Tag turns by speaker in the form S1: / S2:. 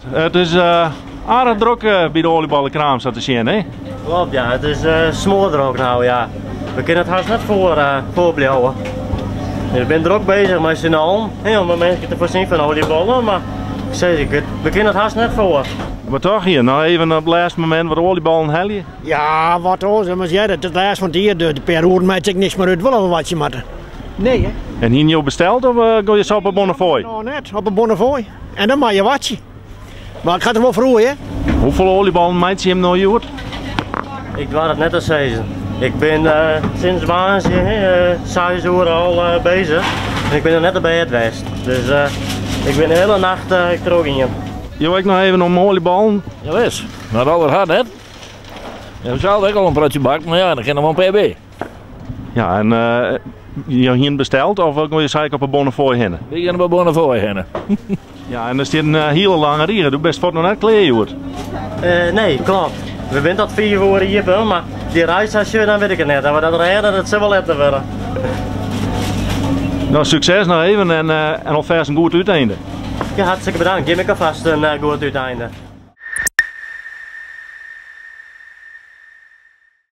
S1: Het is aardig druk bij de olieballenkraam zo te zien, hè?
S2: Klopt, ja. Het is smoordruk nou, ja. We kunnen het haast net voorblijven. Ik ben er ook bezig met z'n allen. Heel veel mensen te voorzien van oliebollen, maar ik zeg het, we kunnen het haast net voor.
S1: Maar toch hier, nou even op het laatste moment wat olieballen heljen.
S3: Ja, wat hoor, maar ja, dat is laatst van hier, de per uur maakt ik niks meer uit, wel wat je maakt. Nee, hè?
S1: En hier nieuw besteld of ga je zo op een Bonnefoy?
S3: Nou net, op een Bonnefoy. En dan maak je watje. Maar ik ga er wel vroeg, hè?
S1: Hoeveel olieballen maakt je hem nou uit?
S2: Ik doe het net als deze. Ik ben sinds maand 6 uur al bezig. En ik ben er net bij het west. Dus ik ben de hele nacht er ook in.
S1: Je werkt nog even om olieballen.
S4: Ja, wees. Maar al hard, hè? Ja, we zouden ook al een broodje bakken, maar ja, dan gaan we een PB.
S1: Ja, en je hier besteld of ga je zeker op een Bonnefoy heen?
S4: We gaan bij Bonnefoy heen.
S1: Ja, en er zit een hele lange rier. Doe best voor nog net kleed uit.
S2: Nee, klopt. We zijn tot 4 uur hier, maar die reis als je dan weet ik het net. Maar dat rijden, dat ze wel letten worden.
S1: Nou, succes nog even en alvast een goed uiteinde.
S2: Ja, hartstikke bedankt. Geef me alvast een goed uiteinde.